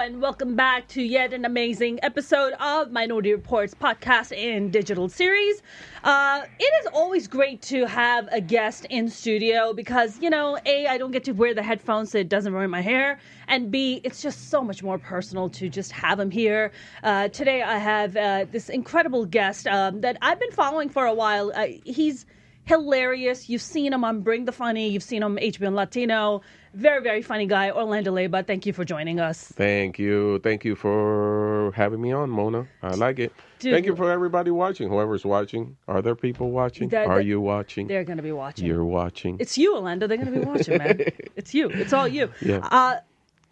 and welcome back to yet an amazing episode of Minority Reportz podcast and digital series. It is always great to have a guest in studio because, A, I don't get to wear the headphones so it doesn't ruin my hair, and B, it's just so much more personal to just have him here. Today I have this incredible guest that I've been following for a while. He's hilarious. You've seen him on Bring the Funny. You've seen him HBO and Latino. Very, very funny guy. Orlando LEYBA, thank you for joining us. Thank you. Thank you for having me on, Mona. I like it. Dude. Thank you for everybody watching. Whoever's watching. Are there people watching? Are you watching? They're going to be watching. You're watching. It's you, Orlando. They're going to be watching, man. It's you. It's all you. Yeah.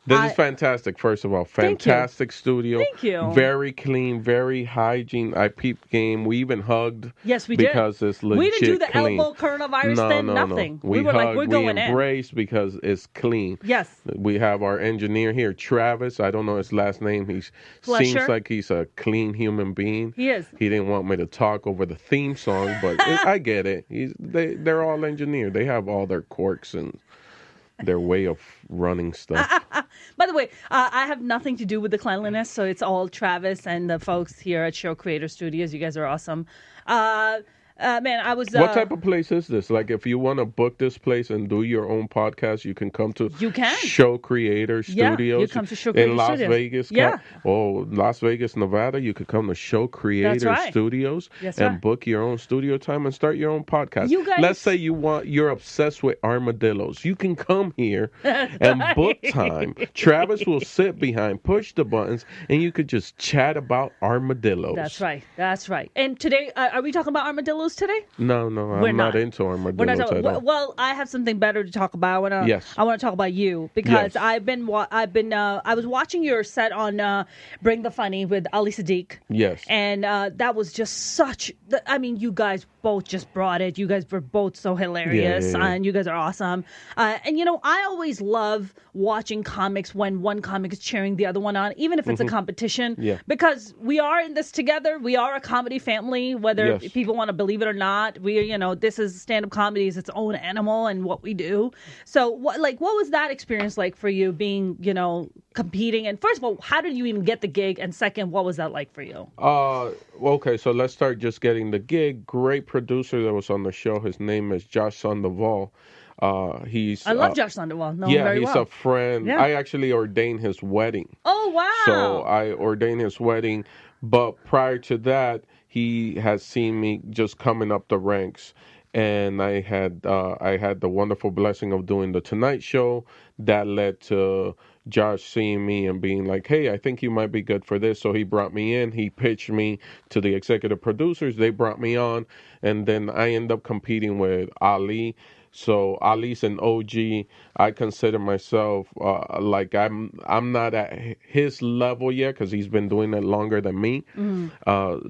This is fantastic, first of all. Fantastic studio. Thank you. Very clean, very hygiene. I peeped game. We even hugged. Yes, we did. Because it's legit We didn't do the clean. elbow coronavirus thing, nothing. No. We were hugged, like, we're going in. We embraced because it's clean. Yes. We have our engineer here, Travis. I don't know his last name. He seems like he's a clean human being. He is. He didn't want me to talk over the theme song, but I get it. They're all engineered. They have all their quirks and their way of running stuff. By the way, I have nothing to do with the cleanliness, so it's all Travis and the folks here at Show Creator Studios. You guys are awesome. Man, I was... what type of place is this? Like, if you want to book this place and do your own podcast, you can come to Show Creator Studios. Yeah, you come to Show Creator in Las Studios. Vegas. Las Vegas, Nevada. You could come to Show Creator Studios and book your own studio time and start your own podcast. You guys... Let's say you're obsessed with armadillos. You can come here and book time. Travis will sit behind, push the buttons, and you could just chat about armadillos. That's right. That's right. And today, are we talking about armadillos today? No, I'm not into armadillos at all. Well, I have something better to talk about. I want to talk about you because I was watching your set on Bring the Funny with Ali Sadiq. Yes. And that was just you guys both just brought it. You guys were both so hilarious and you guys are awesome. And I always love watching comics when one comic is cheering the other one on, even if it's a competition. Yeah. Because we are in this together. We are a comedy family, whether people want to believe it or not. This is stand-up comedy is its own animal and what we do. So what was that experience like for you being, competing? And first of all, how did you even get the gig? And second, what was that like for you? Okay, so let's start just getting the gig. Great producer that was on the show. His name is Josh Sandoval. I love Josh Sandoval. He's a friend. Yeah. I actually ordained his wedding. Oh, wow. So I ordained his wedding. But prior to that, he has seen me just coming up the ranks. And I had the wonderful blessing of doing the Tonight Show that led to Josh seeing me and being like, hey, I think you might be good for this. So he brought me in. He pitched me to the executive producers. They brought me on. And then I ended up competing with Ali. So Ali's an OG. I consider myself like I'm not at his level yet because he's been doing it longer than me.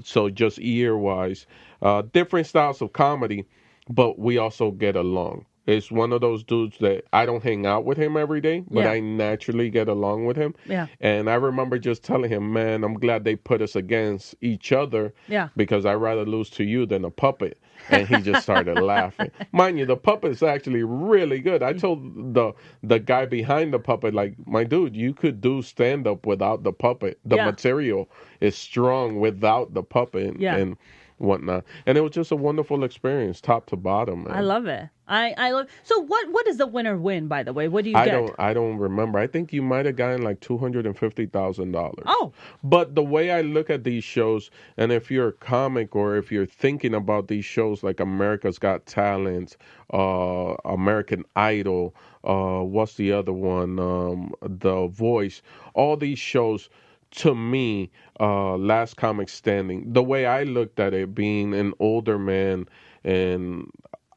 So just year-wise, different styles of comedy, but we also get along. It's one of those dudes that I don't hang out with him every day, but I naturally get along with him. Yeah. And I remember just telling him, man, I'm glad they put us against each other because I'd rather lose to you than a puppet. And he just started laughing. Mind you, the puppet's actually really good. I told the guy behind the puppet, like, my dude, you could do stand-up without the puppet. The material is strong without the puppet and whatnot. And it was just a wonderful experience, top to bottom, man. I love it. I love. So what does the winner win, by the way? What do you get? I don't remember. I think you might have gotten like $250,000. Oh. But the way I look at these shows, and if you're a comic or if you're thinking about these shows like America's Got Talent, American Idol, what's the other one? The Voice. All these shows, to me, Last Comic Standing, the way I looked at it, being an older man, and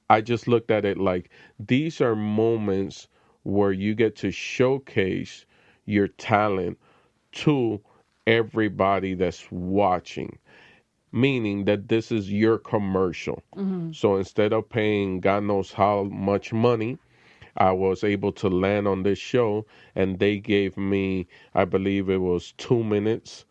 I just looked at it like these are moments where you get to showcase your talent to everybody that's watching, meaning that this is your commercial. So instead of paying God knows how much money, I was able to land on this show, and they gave me, I believe it was 2 minutes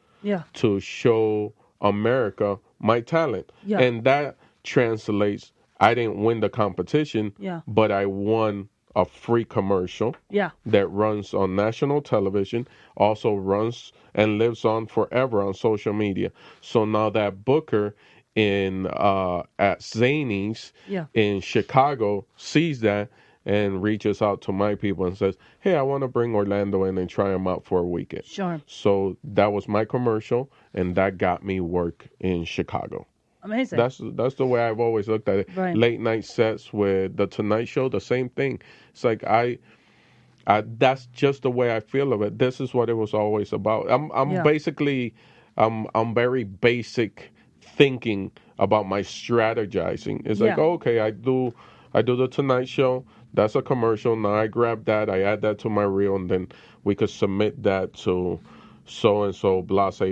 to show America my talent. And that translates, I didn't win the competition, but I won a free commercial Yeah. that runs on national television, also runs and lives on forever on social media. So now that booker in at Zany's Yeah. in Chicago sees that and reaches out to my people and says, "Hey, I want to bring Orlando in and try him out for a weekend." Sure. So that was my commercial, and that got me work in Chicago. Amazing. That's the way I've always looked at it. Right. Late night sets with the Tonight Show, the same thing. It's like I that's just the way I feel of it. This is what it was always about. I'm Yeah. basically I'm very basic thinking about my strategizing. It's like, Yeah. okay, I do the Tonight Show. That's a commercial. Now I grab that, I add that to my reel, and then we could submit that to so and so blase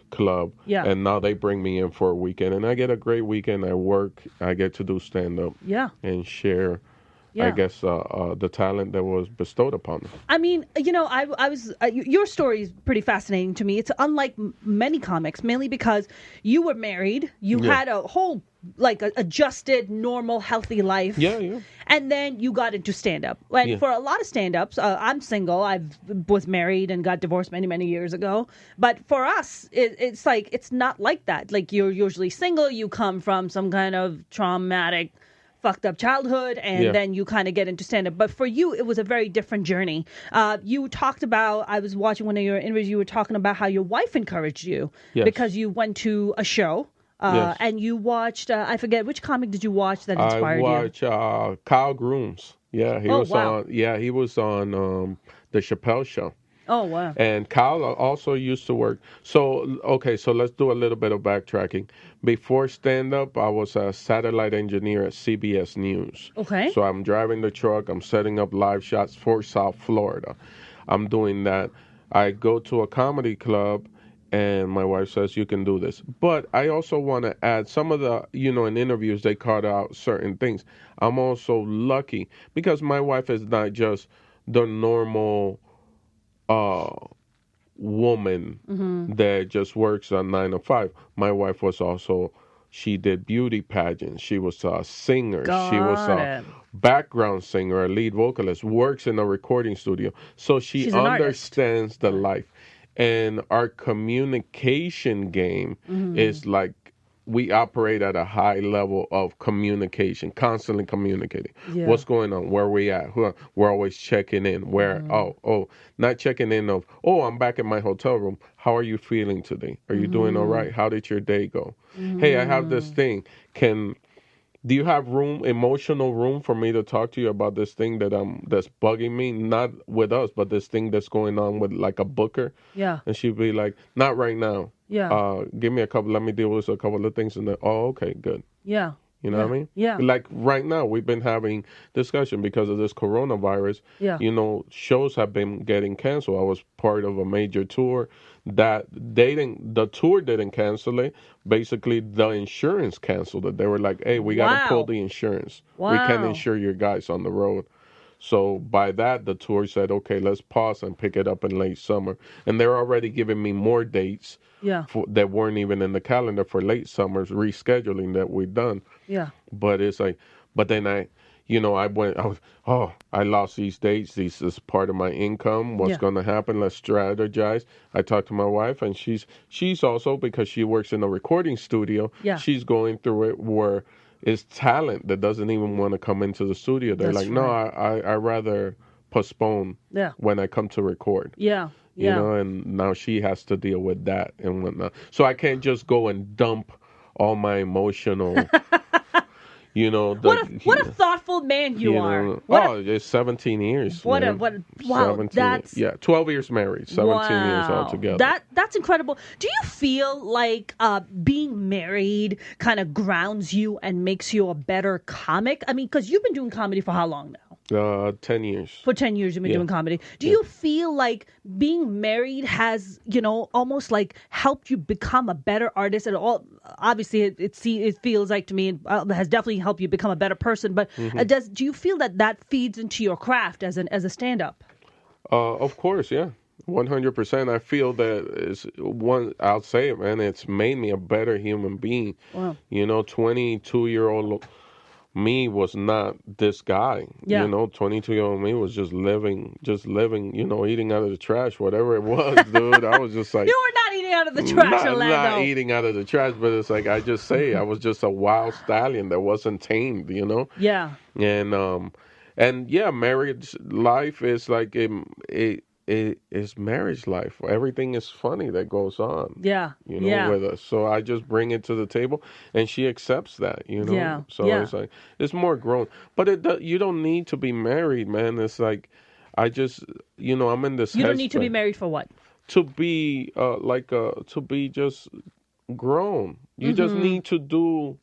club. Yeah. And now they bring me in for a weekend, and I get a great weekend. I work. I get to do stand up. Yeah. And share. Yeah. I guess the talent that was bestowed upon me. I mean, I was your story is pretty fascinating to me. It's unlike many comics, mainly because you were married, you had a whole adjusted, normal, healthy life. Yeah. And then you got into stand up. And for a lot of stand ups, I'm single. I was married and got divorced many, many years ago. But for us, it's like it's not like that. Like you're usually single. You come from some kind of traumatic, fucked up childhood, and then you kind of get into stand-up. But for you, it was a very different journey. You talked about, I was watching one of your interviews, you were talking about how your wife encouraged you because you went to a show and you watched, I forget, which comic did you watch that inspired you? I watched Kyle Grooms. Yeah, he was on. Yeah, he was on the Chappelle Show. Oh, wow. And Kyle also used to work. So, okay, so let's do a little bit of backtracking. Before stand-up, I was a satellite engineer at CBS News. Okay. So I'm driving the truck. I'm setting up live shots for South Florida. I'm doing that. I go to a comedy club, and my wife says, you can do this. But I also want to add some of the, in interviews, they cut out certain things. I'm also lucky because my wife is not just the normal woman that just works on 9 to 5. My wife was also, she did beauty pageants. She was a singer. She was a background singer, a lead vocalist, works in a recording studio. So she understands the life. And our communication game is like, we operate at a high level of communication, constantly communicating. Yeah. What's going on? Where are we at? We're always checking in. Where, not checking in of, I'm back in my hotel room. How are you feeling today? Are you doing all right? How did your day go? Hey, I have this thing. Do you have emotional room for me to talk to you about this thing that's bugging me? Not with us, but this thing that's going on with like a booker. Yeah. And she'd be like, not right now. Yeah. Give me let me deal with a couple of things. And then, okay, good. Yeah. You know what I mean? Yeah. Like right now, we've been having discussion because of this coronavirus. Yeah. Shows have been getting canceled. I was part of a major tour that the tour didn't cancel it. Basically, the insurance canceled it. They were like, hey, we got to pull the insurance. Wow. We can't insure your guys on the road. So by that, the tour said, okay, let's pause and pick it up in late summer. And they're already giving me more dates that weren't even in the calendar for late summer's rescheduling that we've done. Yeah. But it's like, but then I lost these dates. This is part of my income. What's going to happen? Let's strategize. I talked to my wife, and she's also, because she works in a recording studio, she's going through it where it's talent that doesn't even want to come into the studio. They're no, I rather postpone when I come to record. Yeah. And now she has to deal with that and whatnot. So I can't just go and dump all my emotional, what a thoughtful man you are. It's 17 years. Wow, 12 years married, 17 years altogether. That's incredible. Do you feel like being married kind of grounds you and makes you a better comic? I mean, because you've been doing comedy for how long now? 10 years. For 10 years you've been doing comedy. Do you feel like being married has, almost like helped you become a better artist at all? Obviously, it feels like to me it has definitely helped you become a better person. But do you feel that feeds into your craft as a stand-up? Of course, yeah. 100%. I feel that I'll say it, man, it's made me a better human being. Wow. 22-year-old me was not this guy. Yeah. 22-year-old me was just living, eating out of the trash, whatever it was, dude. I was just like, You were not eating out of the trash, not Orlando. eating out of the trash, but it's like I just say, I was just a wild stallion that wasn't tamed. Yeah. And yeah, marriage life is like it is marriage life. Everything is funny that goes on. Yeah. Yeah. With us. So I just bring it to the table, and she accepts that. Yeah. So Yeah. it's like it's more grown, but you don't need to be married, man. It's like I just I'm in this. You don't need to be headspace married for what? to be to be just grown. You just need to do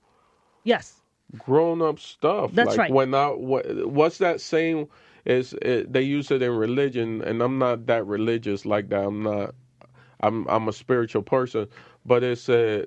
Yes. grown up stuff. That's like right. what's that saying? They use it in religion, and I'm not that religious like that. I'm a spiritual person, but it said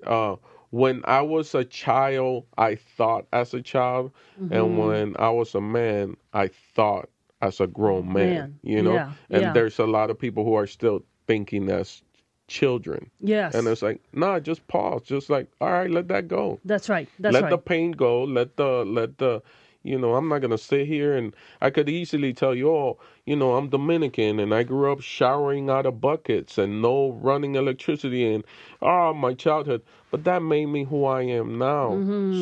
when I was a child, I thought as a child, and when I was a man, I thought as a grown man. Yeah. And Yeah. there's a lot of people who are still thinking as children. Yes. And it's like, nah, just pause. Just like, all right, let that go. That's right. That's Let right. the pain go. Let the I'm not gonna sit here and I could easily tell you, oh, I'm Dominican and I grew up showering out of buckets and no running electricity and my childhood. But that made me who I am now.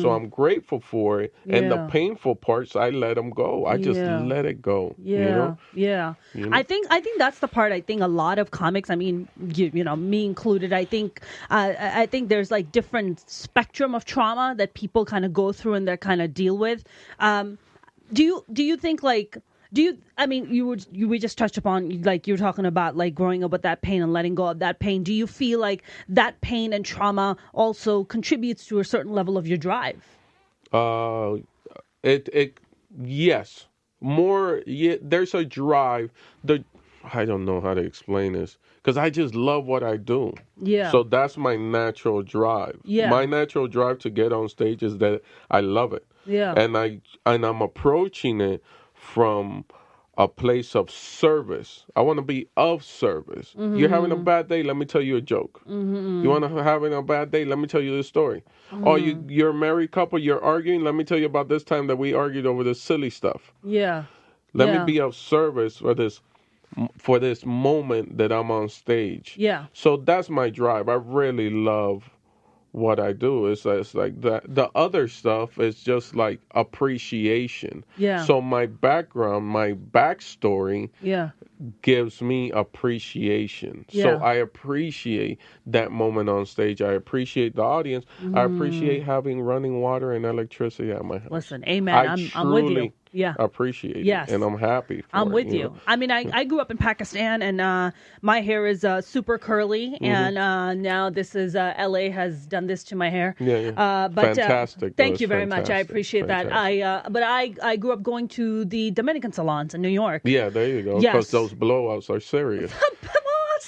So I'm grateful for it. And the Yeah. painful parts, I let them go. I just Yeah. let it go. Yeah, yeah. I think that's the part. I think a lot of comics. I mean, me included. I think there's like different spectrum of trauma that people kind of go through and they kind of deal with. Do you think like? I mean, we just touched upon, like, you were talking about, like, growing up with that pain and letting go of that pain. Do you feel like that pain and trauma also contributes to a certain level of your drive? Yes, more. Yeah, there's a drive. I don't know how to explain this because I just love what I do. Yeah. So that's my natural drive. Yeah. My natural drive to get on stage is that I love it. Yeah. And I'm approaching it from a place of service. I want to be of service. You're having a bad day, let me tell you a joke. You want to having a bad day, let me tell you this story. Oh, you're a married couple, you're arguing, let me tell you about this time that we argued over this silly stuff. Yeah. Let Yeah. me be of service for this moment that I'm on stage. Yeah. So that's my drive. I really love what I do. It's like that. The other stuff is just like appreciation. Yeah. So my background, my backstory Yeah. gives me appreciation. Yeah. So I appreciate that moment on stage. I appreciate the audience. I appreciate having running water and electricity at my house. Listen, amen. I'm with you. Yeah. Appreciate Yes. it, and I'm happy. I'm with you. I mean, I grew up in Pakistan, and my hair is super curly, and now this is LA has done this to my hair. Yeah. But Fantastic. thank It's you very much. I fantastic. appreciate that. I grew up going to the Dominican salons in New York. Yeah, there you go. Yes. Because those blowouts are serious.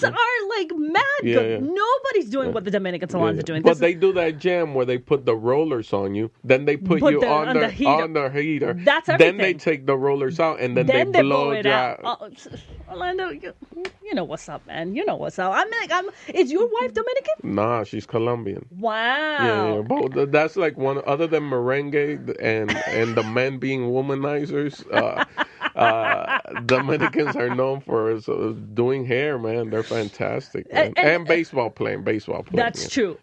Are like mad Yeah, good. yeah. Nobody's doing what the Dominican salons are doing. But they do that jam where they put the rollers on you, then they put you on the heater. That's Then everything. they take the rollers out, and then they blow it out. Orlando, you know what's up, man. You know what's up. Is your wife Dominican? Nah, she's Colombian. Wow. Yeah. But that's like one other than merengue and the men being womanizers. Dominicans are known for doing hair, man. They're fantastic, man. And baseball playing. That's true.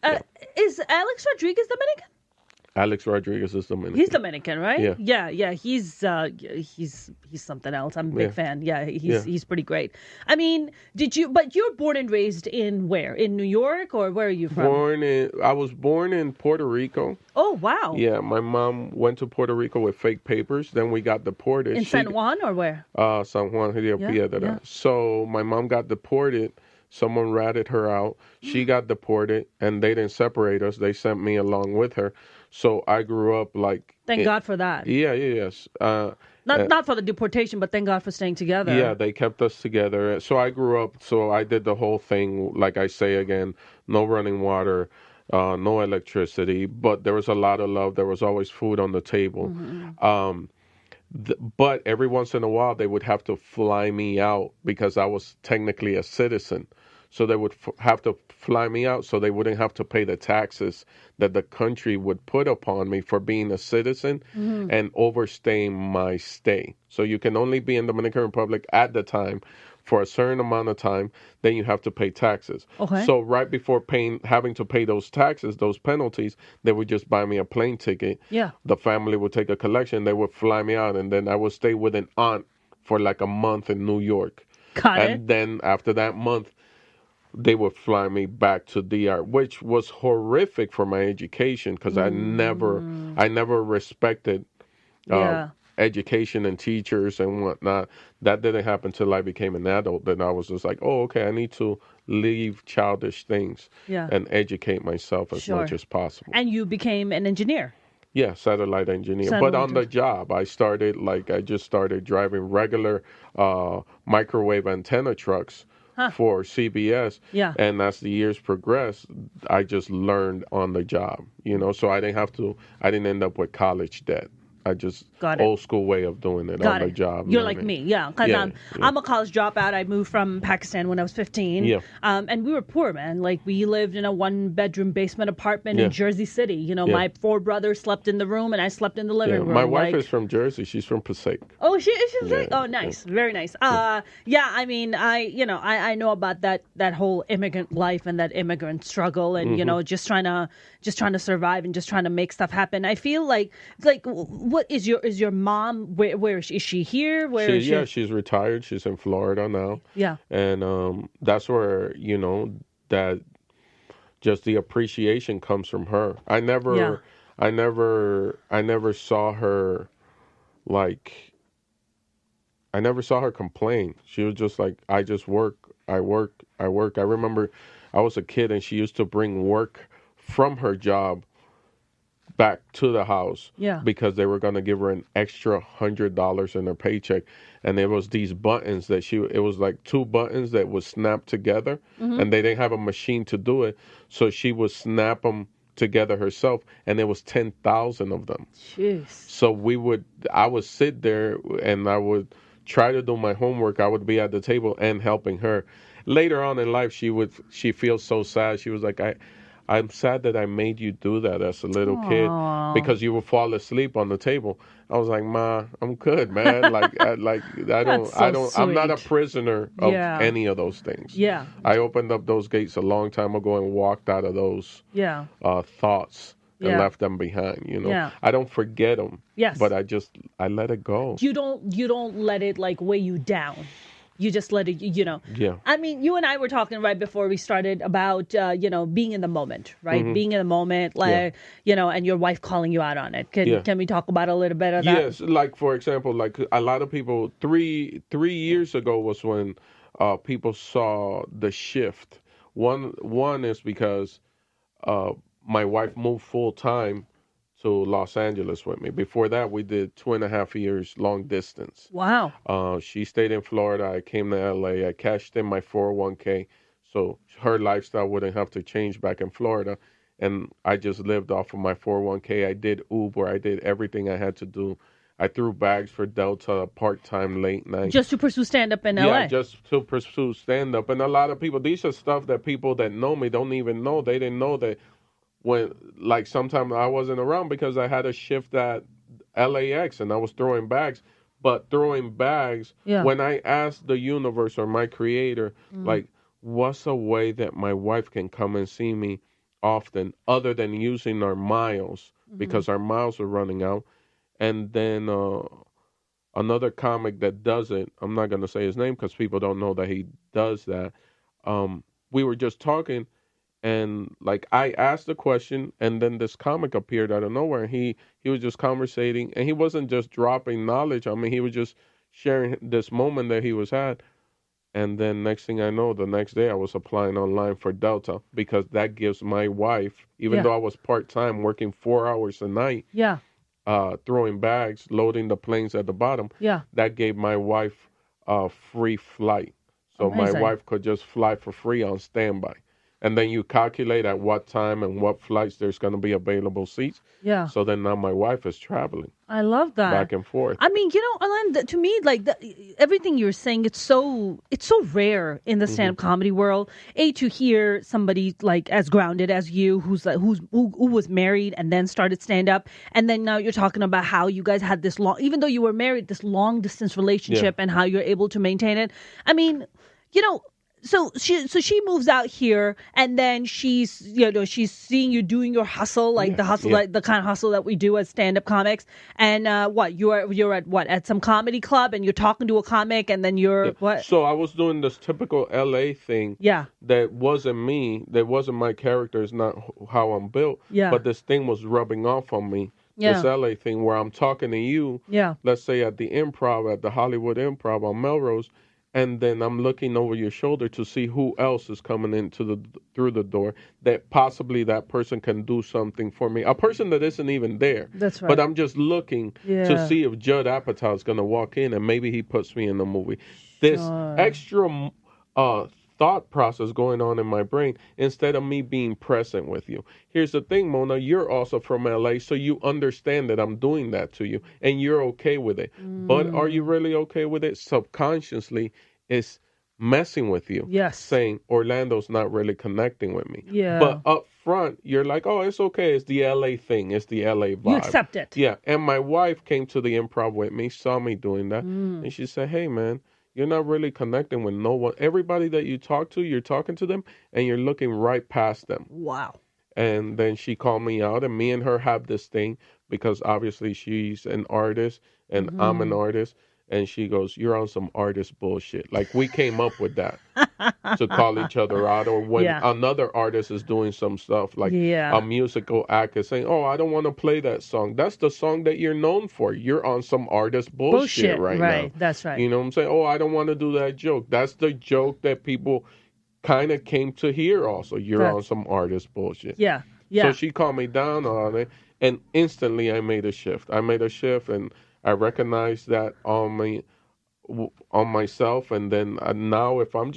Is Alex Rodriguez Dominican? Alex Rodriguez is Dominican. He's Dominican, right? Yeah. He's something else. I'm a big fan. Yeah, he's pretty great. I mean, but you're born and raised in where? In New York, or where are you from? I was born in Puerto Rico. Oh, wow. Yeah, my mom went to Puerto Rico with fake papers. Then we got deported. In San Juan or where? San Juan de Piedra. Yeah. So my mom got deported. Someone ratted her out. She got deported, and they didn't separate us. They sent me along with her. So I grew up like... Thank God for that. Yes. Not for the deportation, but thank God for staying together. Yeah, they kept us together. So I grew up, so I did the whole thing, like I say again, no running water, no electricity, but there was a lot of love. There was always food on the table. But every once in a while, they would have to fly me out because I was technically a citizen. So they would have to fly me out so they wouldn't have to pay the taxes that the country would put upon me for being a citizen and overstaying my stay. So you can only be in Dominican Republic at the time for a certain amount of time, then you have to pay taxes. Okay. So right before having to pay those taxes, those penalties, they would just buy me a plane ticket. Yeah. The family would take a collection, they would fly me out, and then I would stay with an aunt for like a month in New York. Got it. And then after that month, they would fly me back to DR, which was horrific for my education because I never respected Yeah. education and teachers and whatnot. That didn't happen until I became an adult. Then I was just like, oh, okay, I need to leave childish things Yeah. and educate myself as Sure. much as possible. And you became an engineer. Yeah, satellite engineer. But on the job, I just started driving regular microwave antenna trucks for CBS. Yeah. And as the years progressed, I just learned on the job, so I didn't end up with college debt. I just old school way of doing it on the job. You're like me, yeah. Because I'm a college dropout. I moved from Pakistan when I was 15. Yeah. And we were poor, man. Like we lived in a 1-bedroom basement apartment in Jersey City. My 4 brothers slept in the room, and I slept in the living room. My wife is from Jersey. She's from Passaic. Oh, she's like, oh, nice, very nice. I mean, I know about that whole immigrant life and that immigrant struggle, and just trying to survive and just trying to make stuff happen. I feel like what is your mom? Where is she here? Where is she? Yeah, she's retired. She's in Florida now. Yeah, and that's where that just the appreciation comes from her. I never saw her like. I never saw her complain. She was just like, I just work. I work. I remember I was a kid and she used to bring work from her job back to the house because they were going to give her an extra $100 in her paycheck. And there was these buttons that it was like 2 buttons that would snap together and they didn't have a machine to do it. So she would snap them together herself, and there was 10,000 of them. Jeez. So I would sit there and I would try to do my homework. I would be at the table and helping her. Later on in life, she feels so sad. She was like, I'm sad that I made you do that as a little kid because you would fall asleep on the table. I was like, Ma, I'm good, man. I'm not a prisoner of any of those things. Yeah. I opened up those gates a long time ago and walked out of those thoughts and left them behind. Yeah. I don't forget them. Yes. But I let it go. You don't let it like weigh you down. You just let it, Yeah. I mean, you and I were talking right before we started about, being in the moment, right? Mm-hmm. Being in the moment, like, and your wife calling you out on it. Can we talk about a little bit of that? Yes. Like, for example, like a lot of people, 3 years ago was when people saw the shift. One is because my wife moved full time to Los Angeles with me. Before that, we did 2.5 years long distance. Wow. She stayed in Florida. I came to LA. I cashed in my 401k, so her lifestyle wouldn't have to change back in Florida. And I just lived off of my 401k. I did Uber. I did everything I had to do. I threw bags for Delta part-time late night. Just to pursue stand-up in LA? Yeah, just to pursue stand-up. And a lot of people, these are stuff that people that know me don't even know. They didn't know that when, like, sometimes I wasn't around because I had a shift at LAX and I was throwing bags. But throwing bags, when I asked the universe or my creator, like, what's a way that my wife can come and see me often other than using our miles, because our miles are running out. And then another comic that does it, I'm not going to say his name because people don't know that he does that. We were just talking. And like I asked the question, and then this comic appeared out of nowhere. And he was just conversating, and he wasn't just dropping knowledge. I mean, he was just sharing this moment that he was at. And then next thing I know, the next day I was applying online for Delta because that gives my wife, even though I was part-time working 4 hours a night, throwing bags, loading the planes at the bottom, that gave my wife a free flight. So my wife could just fly for free on standby. and then you calculate at what time and what flights there's going to be available seats. Yeah. So then now my wife is traveling I love that. back and forth. I mean, Alan, to me, like everything you're saying, it's so rare in the stand-up comedy world. To hear somebody like as grounded as you, who was married and then started stand-up, and then now you're talking about how you guys had this long, even though you were married, this long distance relationship, and how you're able to maintain it. I mean, So she moves out here, and then she's seeing you doing your hustle, like the hustle, like the kind of hustle that we do as stand-up comics. And you're at some comedy club, and you're talking to a comic, and then you're what? So I was doing this typical LA thing. Yeah. That wasn't me. That wasn't my character. It's not how I'm built. Yeah. But this thing was rubbing off on me. Yeah. This LA thing where I'm talking to you. Yeah. Let's say at the Improv, at the Hollywood Improv on Melrose. And then I'm looking over your shoulder to see who else is coming through the door, that possibly that person can do something for me. A person that isn't even there. That's right. But I'm just looking to see if Judd Apatow is going to walk in and maybe he puts me in the movie. This extra thought process going on in my brain instead of me being present with you. Here's the thing, Mona, you're also from LA, so you understand that I'm doing that to you and you're okay with it. But are you really okay with it? Subconsciously, it's messing with you. Yes. Saying Orlando's not really connecting with me. Yeah. But up front, you're like, oh, it's okay. It's the LA thing. It's the LA vibe. You accept it. Yeah. And my wife came to the Improv with me, saw me doing that, and she said, hey, man, you're not really connecting with no one. Everybody that you talk to, you're talking to them, and you're looking right past them. Wow. And then she called me out, and me and her have this thing because obviously she's an artist, and I'm an artist. And she goes, you're on some artist bullshit. Like, we came up with that to call each other out. Or when another artist is doing some stuff, like a musical act is saying, oh, I don't want to play that song. That's the song that you're known for. You're on some artist bullshit right now. Right, that's right. You know what I'm saying? Oh, I don't want to do that joke. That's the joke that people kind of came to hear also. You're on some artist bullshit. Yeah, yeah. So she calmed me down on it, and instantly I made a shift. And I recognize that on myself, and then now if we're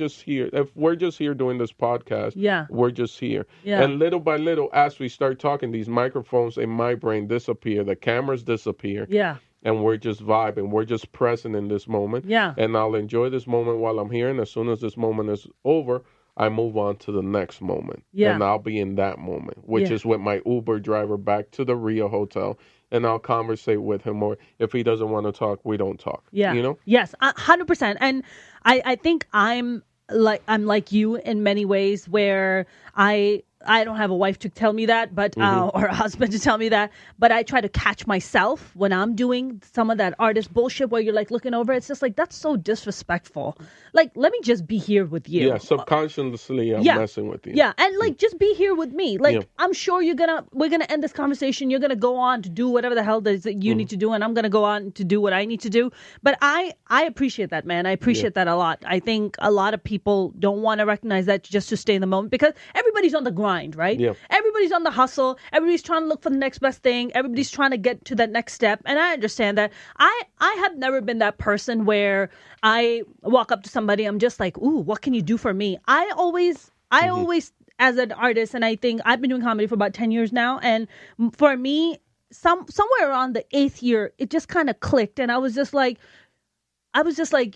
just here doing this podcast, we're just here. Yeah. And little by little, as we start talking, these microphones in my brain disappear, the cameras disappear. Yeah. And we're just vibing. We're just present in this moment. Yeah. And I'll enjoy this moment while I'm here, and as soon as this moment is over, I move on to the next moment. Yeah. And I'll be in that moment, which is with my Uber driver back to the Rio Hotel. And I'll conversate with him, or if he doesn't want to talk, we don't talk. Yeah. You know? Yes, 100%. And I think I'm like you in many ways, where I don't have a wife to tell me that, but or a husband to tell me that, but I try to catch myself when I'm doing some of that artist bullshit where you're like looking over. It's just like, that's so disrespectful. Like, let me just be here with you. Yeah, subconsciously I'm messing with you. Yeah, and like, just be here with me. Like, I'm sure we're gonna end this conversation. You're gonna go on to do whatever the hell that you need to do, and I'm gonna go on to do what I need to do. But I appreciate that, man. I appreciate that a lot. I think a lot of people don't want to recognize that just to stay in the moment, because everybody's on the grind, right? Yeah. Everybody's on the hustle. Everybody's trying to look for the next best thing. Everybody's trying to get to that next step. And I understand that. I have never been that person where I walk up to somebody, I'm just like, ooh, what can you do for me? I always, as an artist, and I think I've been doing comedy for about 10 years now. And for me, somewhere around the 8th year, it just kind of clicked. And I was just like,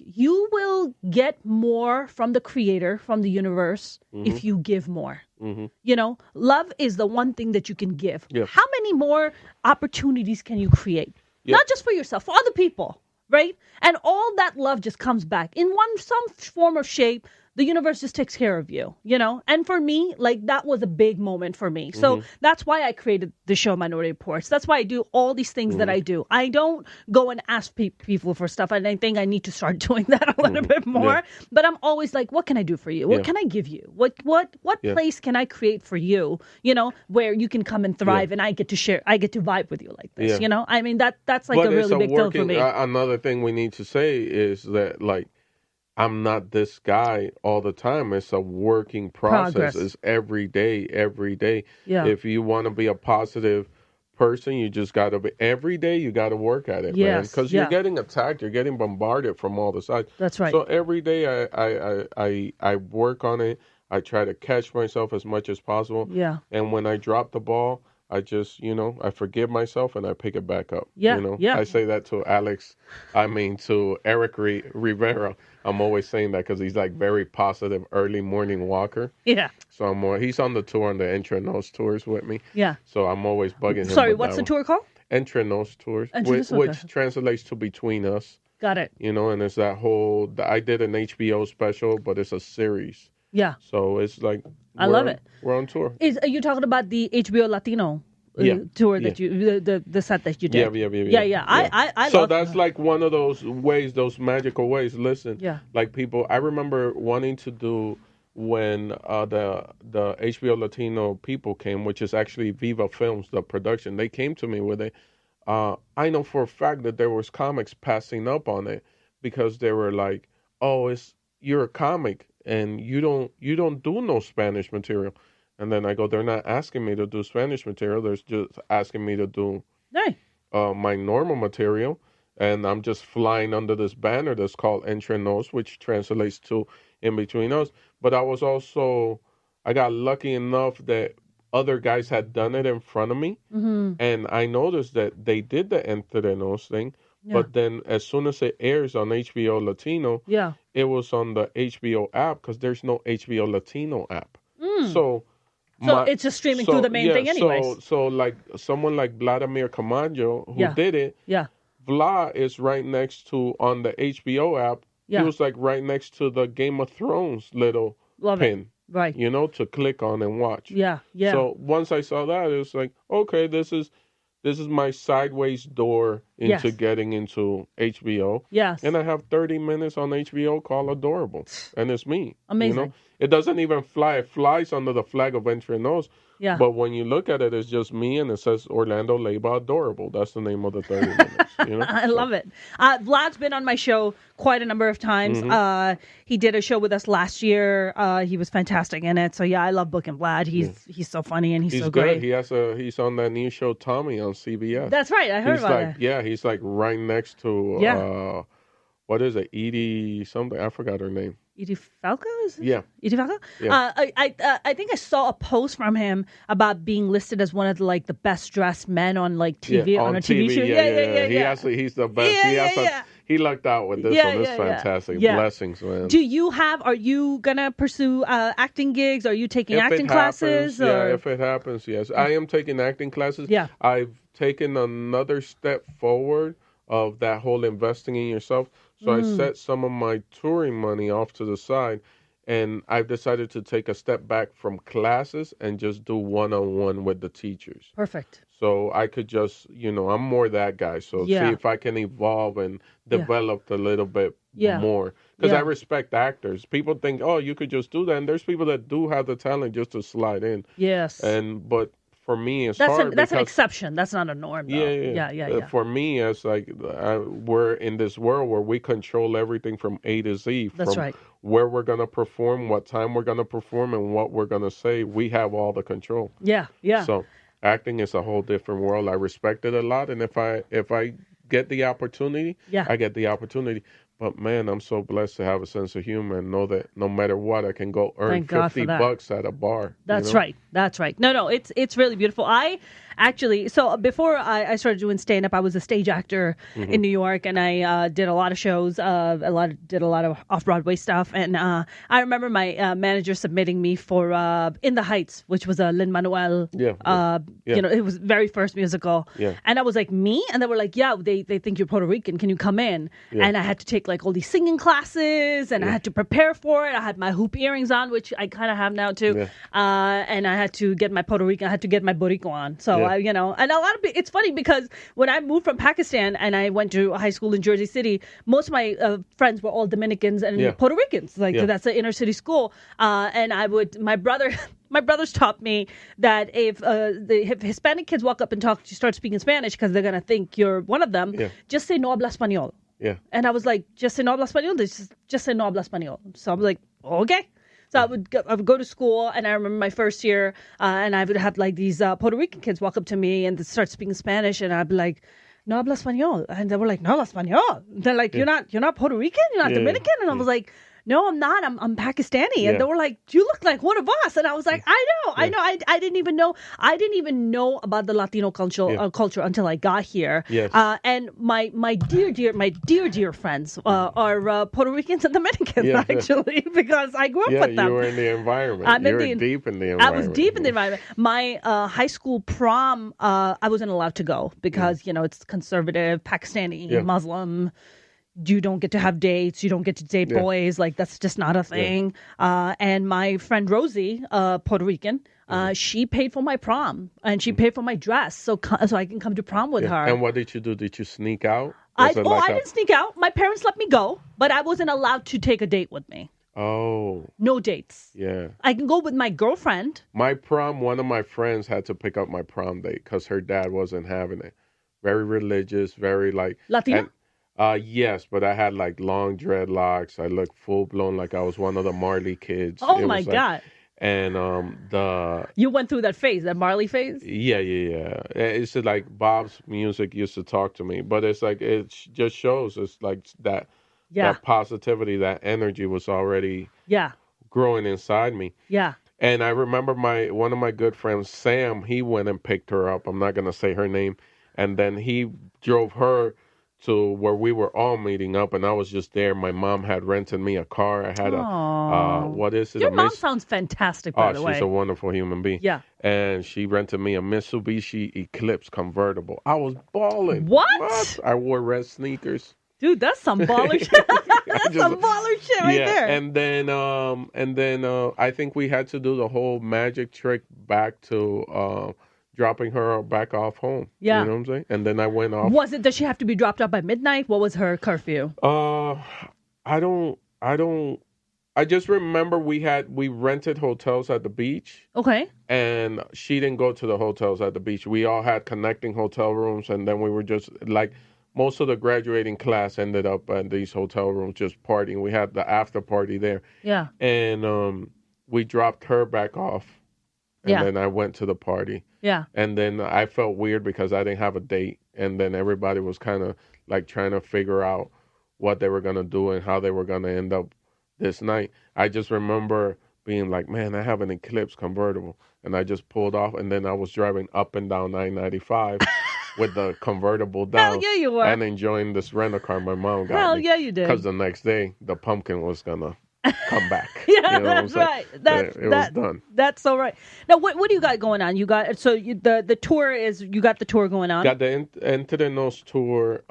you will get more from the creator, from the universe, if you give more. You know, love is the one thing that you can give. Yeah. How many more opportunities can you create? Yeah. Not just for yourself, for other people, right? And all that love just comes back in some form or shape. The universe just takes care of you, you know? And for me, like, that was a big moment for me. So that's why I created the show Minority Reports. That's why I do all these things that I do. I don't go and ask people for stuff. And I think I need to start doing that a little bit more. Yeah. But I'm always like, what can I do for you? What can I give you? What place can I create for you, you know, where you can come and thrive and I get to share, I get to vibe with you like this, you know? I mean, that's like a really big deal for me. Another thing we need to say is that, like, I'm not this guy all the time. It's a working process. It's every day. Yeah. If you want to be a positive person, you just got to be, every day you got to work at it, man. Because you're getting attacked. You're getting bombarded from all the sides. That's right. So every day I work on it. I try to catch myself as much as possible. Yeah. And when I drop the ball, I just, I forgive myself and I pick it back up. Yeah. Yeah. I say that to to Eric Rivera. I'm always saying that because he's like very positive early morning walker. Yeah. So he's on the tour, on the Entre Nos tours with me. Yeah. So I'm always bugging him. Sorry, what's the tour called? Entre Nos tours, which translates to Between Us. Got it. And it's that whole, I did an HBO special, but it's a series. Yeah. So it's like, I love it. We're on tour. Are you talking about the HBO Latino tour that you, the set that you did? Yeah. I so love that's like one of those ways, those magical ways. Listen, like people, I remember wanting to do when the HBO Latino people came, which is actually Viva Films, the production. They came to me with it. I know for a fact that there was comics passing up on it because they were like, "Oh, you're a comic and you don't do no Spanish material." And then I go, "They're not asking me to do Spanish material. They're just asking me to do my normal material." And I'm just flying under this banner that's called Entre Nos, which translates to In Between Us. But I got lucky enough that other guys had done it in front of me, and I noticed that they did the Entre Nos thing, but then as soon as it airs on HBO Latino, it was on the HBO app because there's no HBO Latino app. So it's just streaming through the main thing anyways. So like someone like Vladimir Camacho who did it, Vla is right next to, on the HBO app, he was like right next to the Game of Thrones little pin. Right. To click on and watch. Yeah. So once I saw that, it was like, okay, this is my sideways door into getting into HBO. Yes. And I have 30 minutes on HBO called Adorable. And it's me. Amazing. It doesn't even fly. It flies under the flag of Entre Nos. Yeah. But when you look at it, it's just me, and it says Orlando LEYBA Adorable. That's the name of the 30 minutes. I love it. Vlad's been on my show quite a number of times. He did a show with us last year. He was fantastic in it. So yeah, I love booking Vlad. He's so funny and he's so good. great. He's on that new show Tommy on CBS. That's right. I heard about that. Yeah, he's like right next to what is it? Edie something. I forgot her name. Edie Falco? Yeah. Edie Falco? Yeah. I think I saw a post from him about being listed as one of the best dressed men on TV on a TV show. Yeah. He's the best. He lucked out with this one. It's fantastic. Yeah. Blessings, man. Are you gonna pursue acting gigs? Are you taking acting classes? Yeah, if it happens, yes. I am taking acting classes. Yeah. I've taken another step forward of that whole investing in yourself. So I set some of my touring money off to the side, and I've decided to take a step back from classes and just do one-on-one with the teachers. Perfect. So I could just, I'm more that guy. So see if I can evolve and develop a little bit more. Because I respect actors. People think, oh, you could just do that. And there's people that do have the talent just to slide in. Yes. But for me, it's hard. That's an exception. That's not a norm, though. Yeah. For me, it's like we're in this world where we control everything from A to Z. That's right. Where we're going to perform, what time we're going to perform, and what we're going to say. We have all the control. Yeah. So acting is a whole different world. I respect it a lot. And if I get the opportunity, I get the opportunity. But man, I'm so blessed to have a sense of humor and know that no matter what, I can go earn $50 at a bar. That's right. No, it's really beautiful. So before I started doing stand-up, I was a stage actor in New York, and I did a lot of shows, did a lot of off-Broadway stuff. And I remember my manager submitting me for In the Heights, which was a Lin-Manuel, it was very first musical. Yeah. And I was like, me? And they were like, yeah, they think you're Puerto Rican. Can you come in? Yeah. And I had to take all these singing classes, and I had to prepare for it. I had my hoop earrings on, which I kind of have now too. Yeah. And I had to get my Puerto Rican, I had to get my Boricua on. So, and a lot of it's funny because when I moved from Pakistan and I went to high school in Jersey City, most of my friends were all Dominicans and Puerto Ricans. That's an inner city school. And my brothers taught me that if Hispanic kids walk up and start speaking Spanish because they're going to think you're one of them, just say no habla español. Yeah. And I was like, just say no habla español? Just say no habla español. So I was like, okay. So I would go to school, and I remember my first year, and I would have these Puerto Rican kids walk up to me and start speaking Spanish, and I'd be like, no habla español. And they were like, no habla español. They're like, you're not Puerto Rican? You're not Dominican? And I was like, no, I'm not. I'm Pakistani. Yeah. And they were like, you look like one of us. And I was like, I know. I didn't even know. I didn't even know about the Latino culture until I got here. Yes. And my dear friends are Puerto Ricans and Dominicans, actually, because I grew up with them. You were in the environment. You were deep in the environment. I was deep in the environment. My high school prom, I wasn't allowed to go because, it's conservative, Pakistani, Muslim. You don't get to have dates. You don't get to date boys. Like, that's just not a thing. And my friend Rosie, Puerto Rican, she paid for my prom and she paid for my dress so I can come to prom with her. And what did you do? Did you sneak out? I didn't sneak out. My parents let me go, but I wasn't allowed to take a date with me. Oh. No dates. Yeah. I can go with my girlfriend. My prom, one of my friends had to pick up my prom date because her dad wasn't having it. Very religious, very like... Latina? Yes, but I had like long dreadlocks. I looked full blown like I was one of the Marley kids. Oh my God. And you went through that phase, that Marley phase? Yeah. It's just like Bob's music used to talk to me, but it's like it just shows it's like that positivity, that energy was already growing inside me. Yeah. And I remember one of my good friends, Sam, he went and picked her up. I'm not gonna say her name, and then he drove her to where we were all meeting up, and I was just there. My mom had rented me a car. I had what is it? Your mom sounds fantastic, by the way. She's a wonderful human being. Yeah. And she rented me a Mitsubishi Eclipse convertible. I was balling. What? I wore red sneakers. Dude, that's some baller shit. That's some baller shit right there. And then I think we had to do the whole magic trick back to dropping her back off home. Yeah. You know what I'm saying? And then I went off. Does she have to be dropped off by midnight? What was her curfew? I just remember we rented hotels at the beach. Okay. And she didn't go to the hotels at the beach. We all had connecting hotel rooms, and then we were just like, most of the graduating class ended up at these hotel rooms just partying. We had the after party there. Yeah. And we dropped her back off. And then I went to the party. Yeah. And then I felt weird because I didn't have a date. And then everybody was kind of like trying to figure out what they were going to do and how they were going to end up this night. I just remember being like, man, I have an Eclipse convertible. And I just pulled off. And then I was driving up and down 995 with the convertible down. Hell yeah, you were. And enjoying this rental car my mom got me. Hell yeah, you did. Because the next day, the pumpkin was going to come back. Yeah, that's right. It was done. That's so right. Now, what do you got going on? You got the tour is you got the tour going on. Got the Into the Nose tour.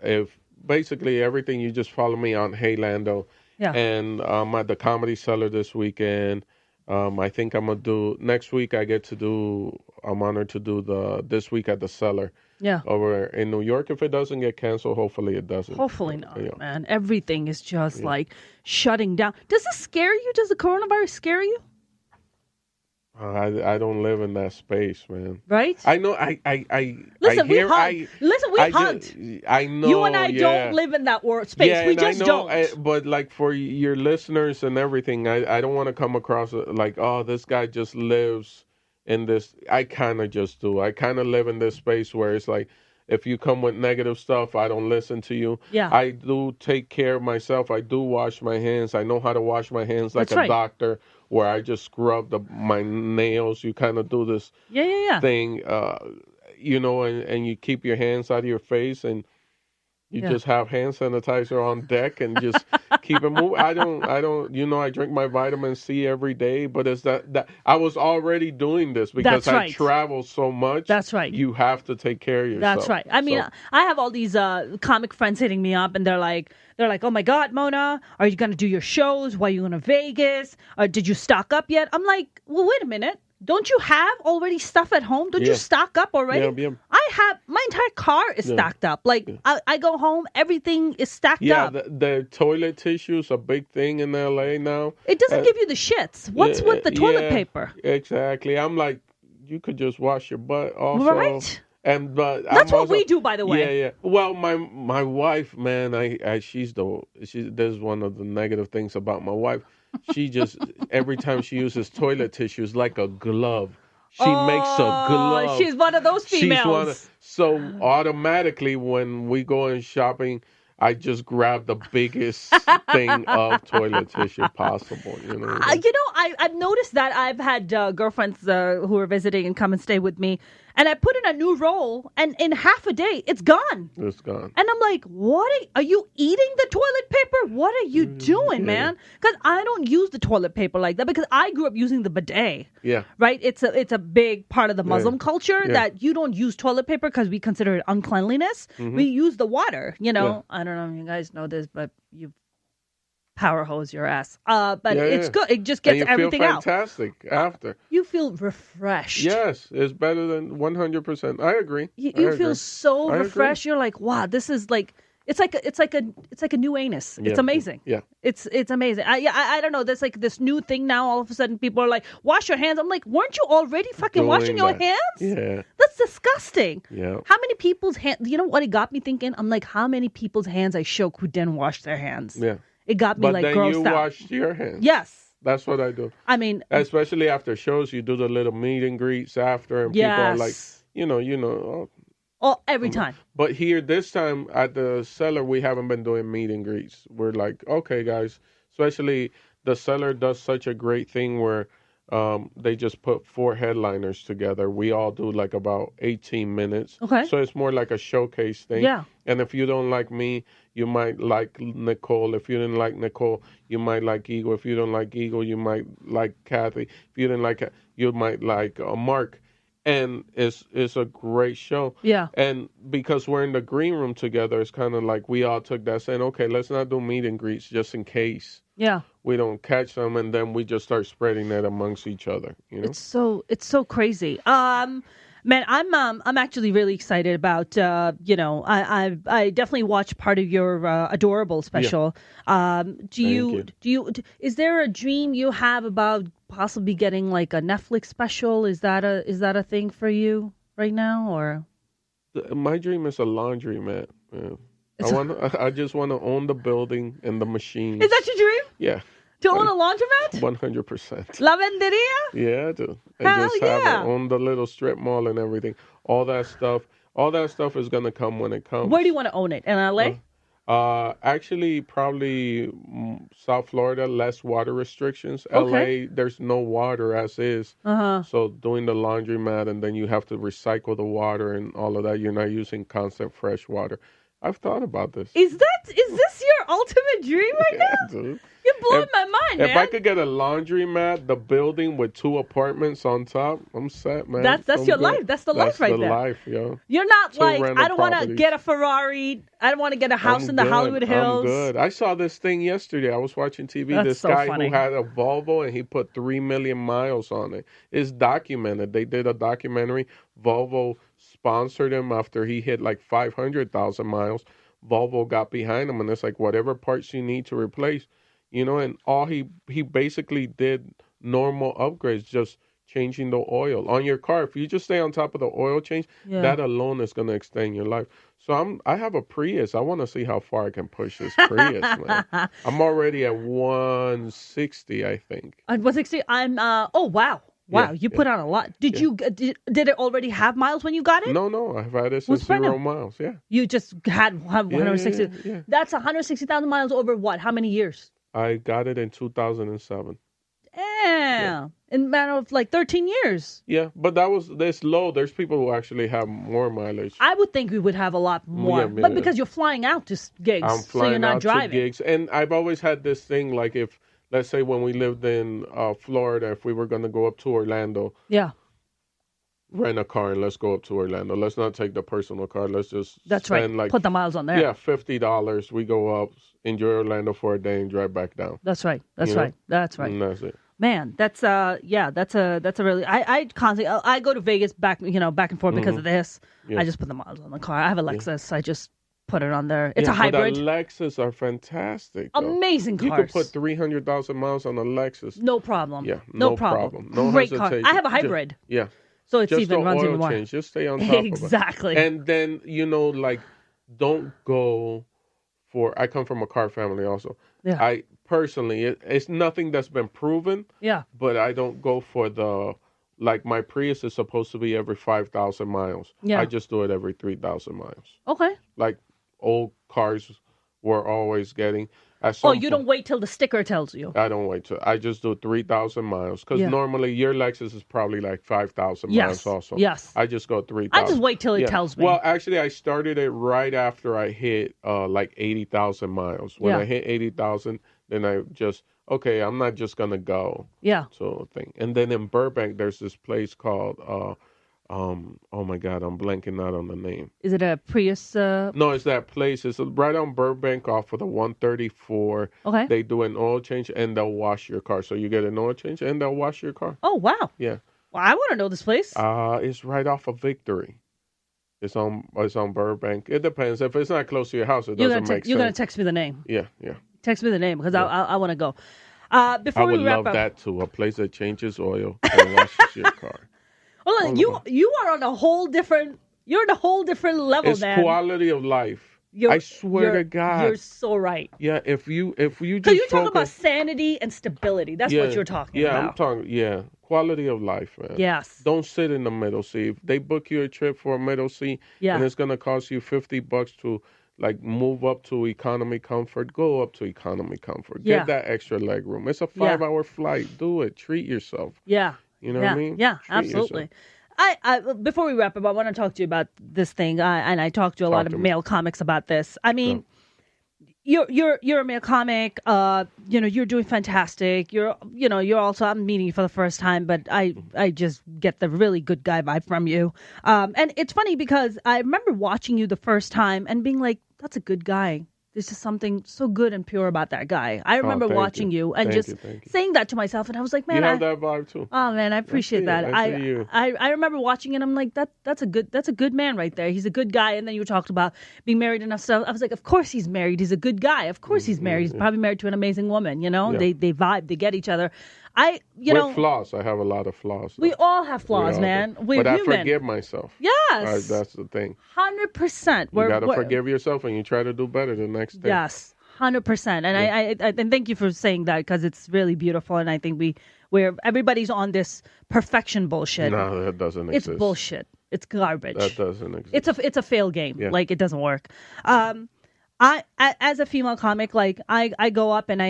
If basically everything, you just follow me on Hey Lando. Yeah. And I'm at the Comedy Cellar this weekend. I think I'm gonna do next week. I'm honored to do this week at the Cellar. Yeah. Over in New York. If it doesn't get canceled, hopefully it doesn't. Hopefully not, man. Everything is just like shutting down. Does this scare you? Does the coronavirus scare you? I don't live in that space, man. Right? I know. Listen, we hugged. I know. You and I don't live in that space. Yeah, we just don't. But like for your listeners and everything, I don't want to come across like, oh, this guy just lives in this. I kind of just do. I kind of live in this space where it's like, if you come with negative stuff, I don't listen to you. Yeah. I do take care of myself. I do wash my hands. I know how to wash my hands like a doctor, where I just scrub my nails. You kind of do this thing, and you keep your hands out of your face, and you just have hand sanitizer on deck and just keep it moving. I don't, I drink my vitamin C every day, but it's that I was already doing this because I travel so much. That's right. You have to take care of yourself. That's right. I mean, I have all these comic friends hitting me up, and they're like, oh my God, Mona, are you going to do your shows? Why are you going to Vegas? Did you stock up yet? I'm like, well, wait a minute. Don't you have already stuff at home? Don't you stock up already? Yeah. I have, my entire car is stacked up. Like, I go home, everything is stacked up. Yeah, the toilet tissue is a big thing in LA now. It doesn't give you the shits. What's with the toilet paper? Exactly. I'm like, you could just wash your butt also. Right? But that's what we do, by the way. Yeah. Well, my wife, man, she's there's one of the negative things about my wife. She just every time she uses toilet tissue, it's like a glove. She makes a glove. She's one of those females. So automatically, when we go in shopping, I just grab the biggest thing of toilet tissue possible. I've noticed that I've had girlfriends who are visiting and come and stay with me, and I put in a new roll, and in half a day, it's gone. It's gone. And I'm like, what? Are you eating the toilet paper? What are you doing, man? Because I don't use the toilet paper like that because I grew up using the bidet. Yeah. Right? It's a big part of the Muslim culture that you don't use toilet paper because we consider it uncleanliness. We use the water, I don't know if you guys know this, but you power hose your ass. But it's good. It just gets everything out. You feel fantastic after. You feel refreshed. Yes, it's better than 100%. I agree. You feel so refreshed. You're like, wow, this is like it's like a new anus. It's amazing. Yeah. It's amazing. I don't know. There's like this new thing now. All of a sudden, people are like, wash your hands. I'm like, weren't you already fucking washing your hands? Yeah. That's disgusting. Yeah. How many people's hands? You know what? It got me thinking. I'm like, how many people's hands I shook who didn't wash their hands? Yeah. It got me like grossed out. But then you washed your hands. Yes. That's what I do. I mean, especially after shows, you do the little meet and greets after, and people are like, every time. But here, this time at the cellar, we haven't been doing meet and greets. We're like, okay, guys. Especially the cellar does such a great thing where they just put 4 headliners together. We all do like about 18 minutes. Okay. So it's more like a showcase thing. Yeah. And if you don't like me, you might like Nicole. If you didn't like Nicole, you might like Eagle. If you don't like Eagle, you might like Kathy. If you didn't like her, you might like Mark. And it's a great show. Yeah. And because we're in the green room together, it's kind of like we all took that saying, okay, let's not do meet and greets just in case. Yeah. We don't catch them, and then we just start spreading that amongst each other. It's so crazy. Man, I'm actually really excited about I definitely watched part of your Adorable special. Yeah. Is there a dream you have about possibly getting like a Netflix special? Is that a thing for you right now, or? My dream is a laundromat. Yeah. I just want to own the building and the machines. Is that your dream? Yeah. To own a laundromat? 100%. Lavanderia? Yeah, I do. And Hell just have it on the little strip mall and everything. All that stuff is going to come when it comes. Where do you want to own it? In LA? Actually, probably South Florida, less water restrictions. Okay. LA, there's no water as is. So doing the laundromat, and then you have to recycle the water and all of that. You're not using constant fresh water. I've thought about this. Is this your ultimate dream right now? Dude. You're blowing my mind, man. If I could get a laundromat, the building with 2 apartments on top, I'm set, man. That's your life. That's the life right there. That's the life, yo. You're not like, I don't want to get a Ferrari. I don't want to get a house in the Hollywood Hills. I'm good. I saw this thing yesterday. I was watching TV. That's this so guy funny. who had a Volvo, and he put 3 million miles on it. It's documented. They did a documentary. Volvo sponsored him after he hit like 500,000 miles. Volvo got behind him, and it's like whatever parts you need to replace, and all he basically did normal upgrades, just changing the oil on your car. If you just stay on top of the oil change, that alone is going to extend your life. So I have a Prius. I want to see how far I can push this Prius, man. I'm already at 160, I think. 160. Oh wow. Wow, you put on a lot. Did it already have miles when you got it? No, I've had it since 0 miles. Yeah. You just had 160. Yeah. That's 160,000 miles over what? How many years? I got it in 2007. Yeah. In a matter of like 13 years. Yeah, but that's low. There's people who actually have more mileage. I would think we would have a lot more. But because you're flying out to gigs, I'm flying so you're not out driving. to gigs. And I've always had this thing, like if, let's say when we lived in Florida, if we were going to go up to Orlando. Yeah. Rent a car and let's go up to Orlando. Let's not take the personal car. Let's just spend like, put the miles on there. Yeah, $50. We go up, enjoy Orlando for a day, and drive back down. That's right. That's right. And that's it. Man, that's a really. I constantly I go to Vegas back and forth because of this. Yeah. I just put the miles on the car. I have a Lexus. I just put it on there. It's a hybrid. But the Lexus are fantastic. Amazing cars. You could put 300,000 miles on a Lexus. No problem. Yeah, no problem. No great hesitation. car. I have a hybrid. Yeah. So it's just even runs even more. Change. Just stay on top of it. Exactly. And then, don't go for... I come from a car family also. Yeah. I personally, it's nothing that's been proven. Yeah. But I don't go for the... Like, my Prius is supposed to be every 5,000 miles. Yeah. I just do it every 3,000 miles. Okay. Like, old cars we're always getting. At Oh, some you point, don't wait till the sticker tells you. I don't wait to. I just do 3,000 miles because Yeah. normally your Lexus is probably like 5,000 miles Yes. also. Yes. I just go I just 3,000. wait till it Yeah. tells Well, me. actually, I started it right after I hit like 80,000 miles. When Yeah. I hit 80,000, then I just okay. I'm not just gonna go Yeah. to a thing. And then in Burbank, there's this place called oh my God, I'm blanking out on the name. Is it a Prius? No, it's that place. It's right on Burbank off of the 134. Okay. They do an oil change and they'll wash your car. So you get an oil change and they'll wash your car. Oh, wow. Yeah. Well, I want to know this place. It's right off of Victory. It's on Burbank. It depends. If it's not close to your house, it doesn't make sense. You're gonna text me the name. Yeah, yeah. Text me the name because I want to go. Before I would we wrap love up, that too. A place that changes oil and washes your car. well, you are on a whole different. You're on a whole different level, It's man. quality of life. I swear to God. You're so right. Yeah, if you just Because you're talking about focus, sanity and stability. That's what you're talking yeah, about. I'm talking. Yeah, quality of life, man. Yes. Don't sit in the middle seat. If they book you a trip for a middle seat, Yeah. and it's gonna cost you $50 to like move up to economy comfort, go up to economy comfort. Yeah. Get that extra leg room. It's a Yeah. 5-hour flight. Do it. Treat yourself. Yeah. You know what I mean? Yeah, Treat absolutely. yourself. I before we wrap up, I want to talk to you about this thing, and I talked to a lot of male comics about this. I mean, you're a male comic. You're doing fantastic. You're also, I'm meeting you for the first time, but I just get the really good guy vibe from you. And it's funny because I remember watching you the first time and being like, that's a good guy. There's just something so good and pure about that guy. I remember watching you and just saying that to myself, and I was like, man, you have that vibe too. Oh man, I appreciate that. I remember watching it. I'm like, that's a good man right there. He's a good guy. And then you talked about being married and stuff. I was like, of course he's married. He's a good guy. Of course he's married. He's probably married to an amazing woman. You know, they vibe. They get each other. With flaws. I have a lot of flaws. We all have flaws, man. We're but human. I forgive myself. Yes, that's the thing. 100%. You gotta forgive yourself, and you try to do better the next day. Yes. 100%, and I thank you for saying that because it's really beautiful, and I think we're everybody's on this perfection bullshit. No, that doesn't exist. It's bullshit. It's garbage. That doesn't exist. It's a fail game. Yeah. Like it doesn't work. I as a female comic, like I go up and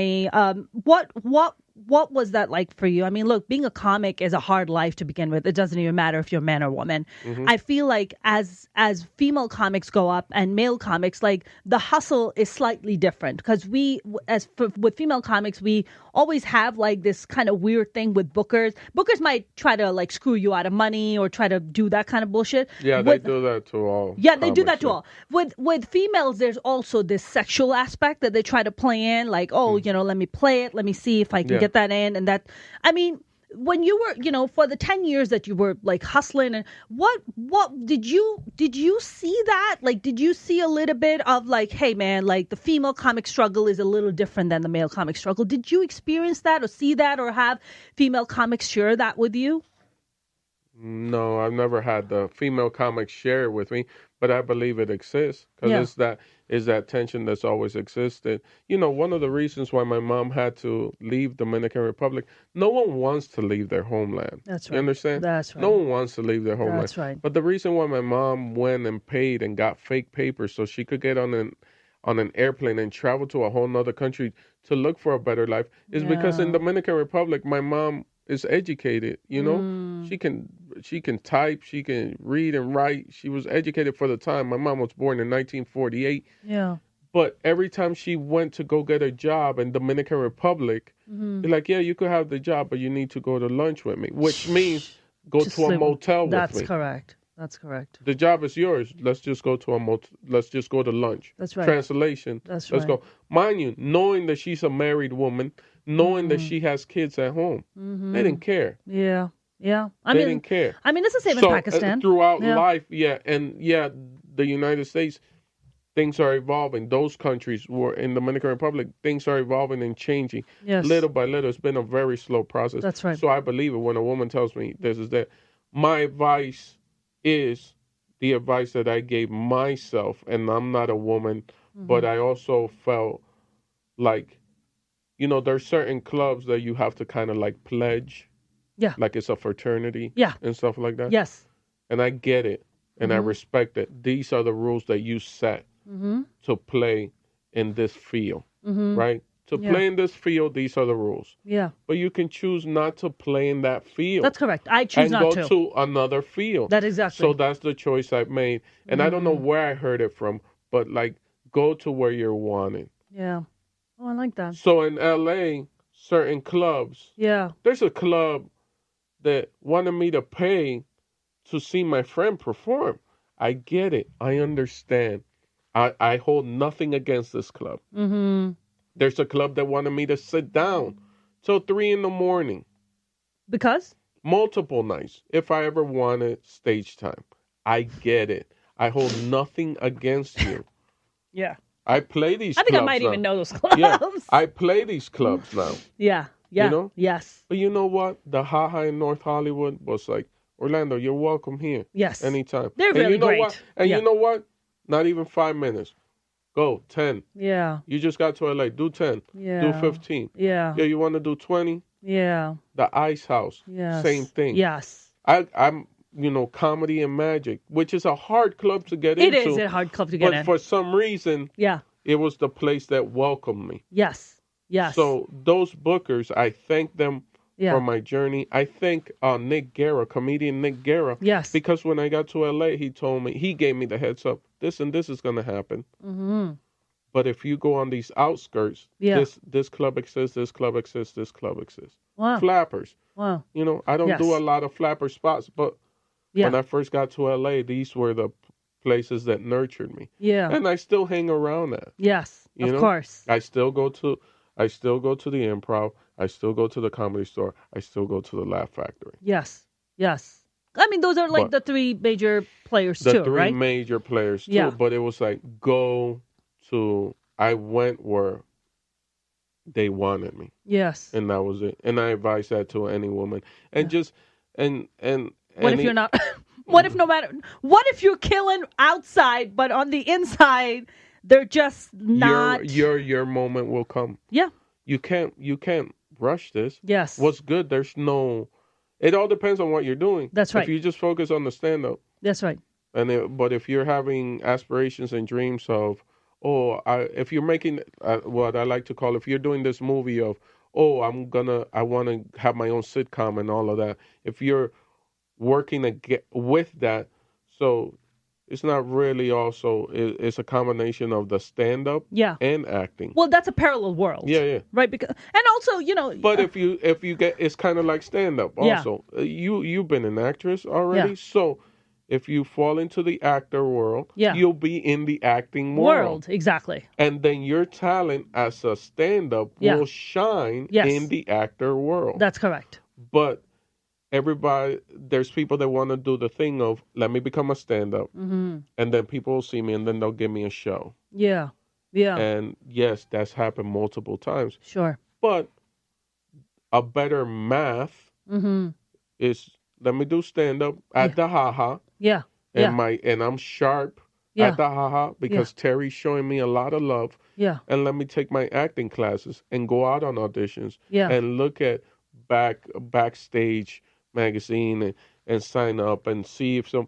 what was that like for you? I mean, look, being a comic is a hard life to begin with. It doesn't even matter if you're a man or woman. Mm-hmm. I feel like as female comics go up and male comics, like the hustle is slightly different because with female comics, we always have like this kind of weird thing with bookers. Bookers might try to like screw you out of money or try to do that kind of bullshit. Yeah, they do that to all. Yeah, they do that to all. With females, there's also this sexual aspect that they try to play in, like, let me play it, let me see if I can get that in, and that. I mean, when you were, for the 10 years that you were like hustling, and what did you see that? Like, did you see a little bit of like, hey man, like the female comic struggle is a little different than the male comic struggle? Did you experience that or see that or have female comics share that with you? No, I've never had the female comics share it with me, but I believe it exists because it's that tension that's always existed. One of the reasons why my mom had to leave Dominican Republic, no one wants to leave their homeland. That's right. You understand? That's right. No one wants to leave their homeland. That's right. But the reason why my mom went and paid and got fake papers so she could get on an airplane and travel to a whole nother country to look for a better life is because in Dominican Republic, my mom is educated, she can type, she can read and write. She was educated for the time. My mom was born in 1948. Yeah. But every time she went to go get a job in Dominican Republic, they're like, yeah, you could have the job, but you need to go to lunch with me, which means go to a motel with me. That's correct. That's correct. The job is yours. Let's just go to let's just go to lunch. That's right. Translation. That's right. Let's go. Mind you, knowing that she's a married woman, knowing that she has kids at home, they didn't care. Yeah. Yeah. They didn't care. I mean, it's the same in Pakistan. Throughout life, the United States, things are evolving. Those countries were in the Dominican Republic, things are evolving and changing. Yes. Little by little. It's been a very slow process. That's right. So I believe it when a woman tells me this is that. My advice is the advice that I gave myself, and I'm not a woman, but I also felt like, there's certain clubs that you have to kind of like pledge. Yeah. Like it's a fraternity. Yeah. And stuff like that. Yes. And I get it, and I respect it. These are the rules that you set to play in this field, right? To play in this field, these are the rules. Yeah. But you can choose not to play in that field. That's correct. I choose not to. And go to another field. That exactly. So that's the choice I've made. And I don't know where I heard it from, but like, go to where you're wanted. Yeah. Oh, I like that. So in LA, certain clubs. Yeah. There's a club that wanted me to pay to see my friend perform. I get it. I understand. I hold nothing against this club. There's a club that wanted me to sit down till 3 a.m. Because? Multiple nights, if I ever wanted stage time. I get it. I hold nothing against you. Yeah. I play these clubs I think I might now. even know those clubs. Yeah, I play these clubs now. Yeah. Yeah. You know? Yes. But you know what? The Ha-Ha in North Hollywood was like, Orlando, you're welcome here. Yes. Anytime. They're and really you know great. What? And you know what? Not even 5 minutes. Go, 10. Yeah. You just got to LA. Do 10. Yeah. Do 15. Yeah. Yeah, you want to do 20? Yeah. The Ice House. Yes. Same thing. Yes. I'm, Comedy and Magic, which is a hard club to get into. It is a hard club to get in. But for some reason, it was the place that welcomed me. Yes. Yes. So those bookers, I thank them for my journey. I thank Nick Guerra, comedian Nick Guerra. Yes. Because when I got to LA, he gave me the heads up. This and this is going to happen. But if you go on these outskirts, this club exists, this club exists, this club exists. Wow. Flappers. Wow. I don't do a lot of flapper spots, but when I first got to LA, these were the places that nurtured me. Yeah. And I still hang around that. Yes. Of course. I still go to the Improv. I still go to the Comedy Store. I still go to the Laugh Factory. Yes. Yes. I mean, those are like the three major players too, right? The three major players too. Yeah. But it was like, I went where they wanted me. Yes. And that was it. And I advise that to any woman. And what if you're not? What if you're killing outside, but on the inside they're just not? Your moment will come. Yeah. You can't rush this. Yes. What's good? It all depends on what you're doing. That's right. If you just focus on the stand-up. That's right. But if you're having aspirations and dreams of, if you're making what I like to call, if you're doing this movie of, I want to have my own sitcom and all of that. If you're working with that, so it's not really it's a combination of the stand-up and acting. Well, that's a parallel world. Yeah. Right, because and also, But if you get, it's kind of like stand-up also. You've been an actress already, so if you fall into the actor world, you'll be in the acting world. Exactly. And then your talent as a stand-up will shine in the actor world. That's correct. But there's people that want to do the thing of, let me become a stand-up, and then people will see me, and then they'll give me a show. Yeah. And yes, that's happened multiple times. Sure. But a better math is, let me do stand-up at the Ha-Ha. Yeah. And I'm sharp at the Ha-Ha because Terry's showing me a lot of love. Yeah. And let me take my acting classes and go out on auditions. Yeah. And look at backstage magazine and sign up and see if some,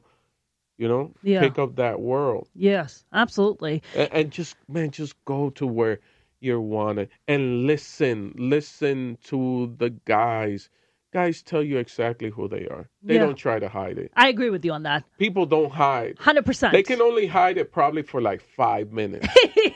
pick up that world. Yes, absolutely. And just go to where you're wanted and listen to the guys. Guys tell you exactly who they are. They don't try to hide it. I agree with you on that. People don't hide. 100%. They can only hide it probably for like 5 minutes.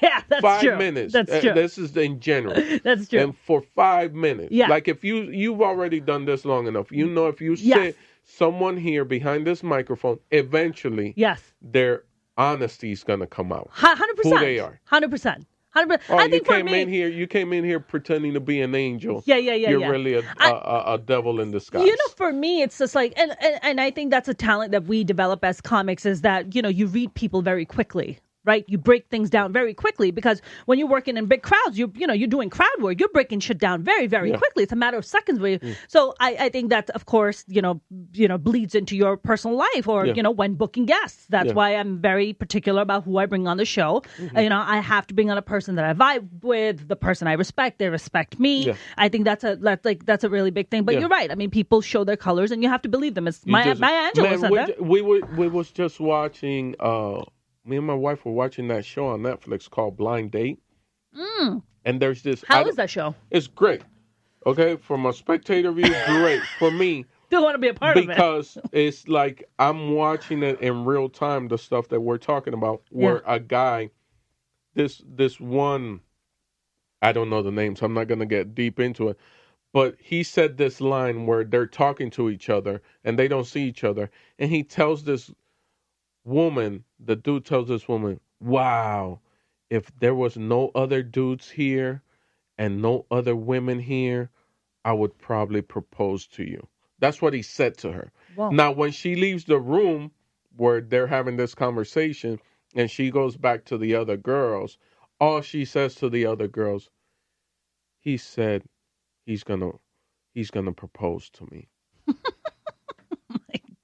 Yeah, that's 5 true. minutes. That's true. This is in general. That's true. And for 5 minutes. Yeah. Like if you've already done this long enough, if you sit someone here behind this microphone, eventually their honesty is going to come out. 100%. Who they are. 100%. I think you came in here pretending to be an angel. Yeah. You're really a devil in disguise. For me, it's just like, and I think that's a talent that we develop as comics is that, you read people very quickly. Right? You break things down very quickly because when you're working in big crowds, you're doing crowd work. You're breaking shit down very, very quickly. It's a matter of seconds. So I think that, of course, bleeds into your personal life or, when booking guests. That's why I'm very particular about who I bring on the show. I have to bring on a person that I vibe with, the person I respect. They respect me. Yeah. I think that's a really big thing. But you're right. I mean, people show their colors and you have to believe them. It's Maya Angelou said that. We was just watching. Me and my wife were watching that show on Netflix called Blind Date. And there's this. How is that show? It's great. Okay, from a spectator view, great. For me, Still want to be a part of it. because it's like I'm watching it in real time, the stuff that we're talking about, where a guy, this one, I don't know the name, so I'm not going to get deep into it, but he said this line where they're talking to each other and they don't see each other, and he tells this woman, the dude tells this woman, wow, if there was no other dudes here and no other women here, I would probably propose to you. That's what he said to her. Whoa. Now, when she leaves the room where they're having this conversation and she goes back to the other girls, all she says to the other girls, he said he's gonna propose to me.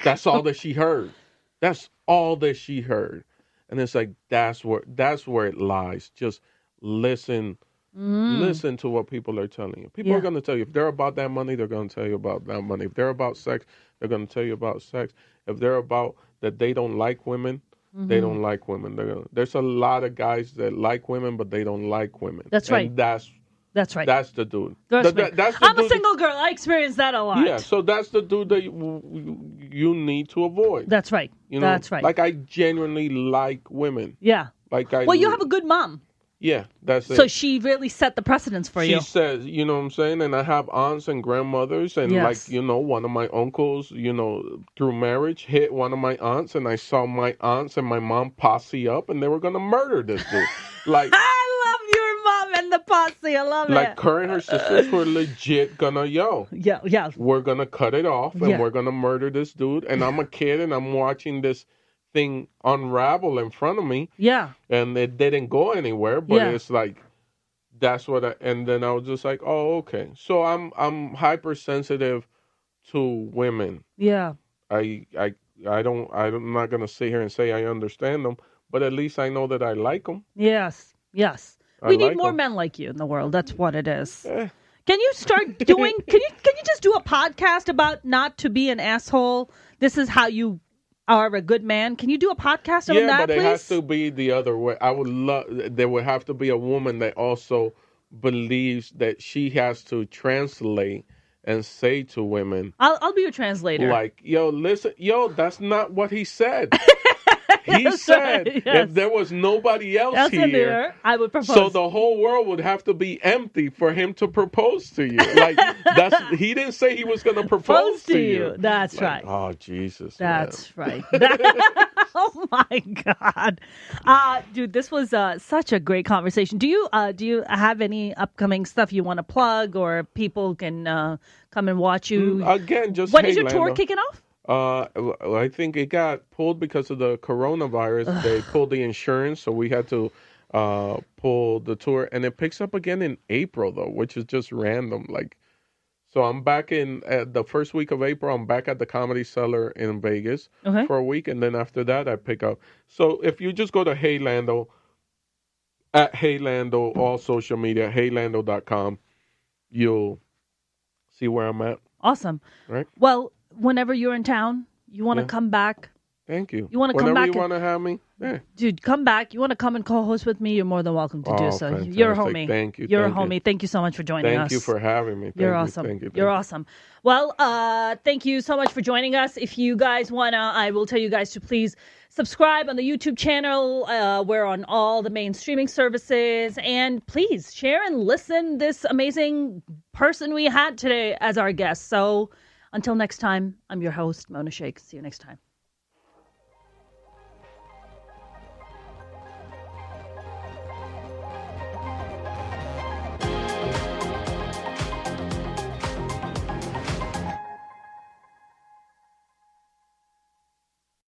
That's all that she heard. That's all that she heard. And it's like that's where it lies. Just listen. Listen to what people are telling you. People are going to tell you. If they're about that money, they're going to tell you about that money. If they're about sex, they're going to tell you about sex. If they're about that they don't like women, they don't like women. There's a lot of guys that like women, but they don't like women. That's right. And that's right. That's the dude. That's the I'm a single girl. I experienced that a lot. Yeah, so that's the dude that you need to avoid. That's right. You know, that's right. Like I genuinely like women. Yeah. Well, you have a good mom. Yeah, that's it. So she really set the precedence for you. She says, you know what I'm saying? And I have aunts and grandmothers. And one of my uncles, through marriage, hit one of my aunts. And I saw my aunts and my mom posse up. And they were going to murder this dude. Like, I love your mom and the posse. I love it. Like her and her sisters were legit gonna, Yeah. We're going to cut it off. And we're going to murder this dude. And I'm a kid and I'm watching this thing unravel in front of me. Yeah. And it didn't go anywhere, but it's like that's what and then I was just like, "Oh, okay." So I'm hypersensitive to women. Yeah. I'm not going to sit here and say I understand them, but at least I know that I like them. Yes. We need more men like you in the world. That's what it is. Can you start doing can you just do a podcast about not to be an asshole? This is how you are a good man. Can you do a podcast on that, please? Yeah, but it has to be the other way. I would love. There would have to be a woman that also believes that she has to translate and say to women. I'll be your translator. Like, listen, that's not what he said. He said if there was nobody else here, I would propose. So the whole world would have to be empty for him to propose to you. Like he didn't say he was going to propose to you. That's right. Oh Jesus. That's right. Oh my God, dude, this was such a great conversation. Do you have any upcoming stuff you want to plug, or people can come and watch you again? Just when is your tour kicking off? I think it got pulled because of the coronavirus. They pulled the insurance, so we had to pull the tour. And it picks up again in April, though, which is just random. So I'm back in the first week of April. I'm back at the Comedy Cellar in Vegas for a week, and then after that, I pick up. So if you just go to Hey Lando, at Hey Lando, all social media, heylando.com, you'll see where I'm at. Awesome. Right. Well, whenever you're in town, you want to come back. Thank you. You want to come back? Whenever you want to have me, dude, come back. You want to come and co-host with me? You're more than welcome to do so. Fantastic. You're a homie. Thank you. You're a homie. Thank you so much for joining us. Thank you for having me. You're awesome. Thank you. You're awesome. Well, thank you so much for joining us. If you guys wanna, I will tell you guys to please subscribe on the YouTube channel. We're on all the main streaming services, and please share and listen this amazing person we had today as our guest. So until next time, I'm your host, Mona Sheikh. See you next time.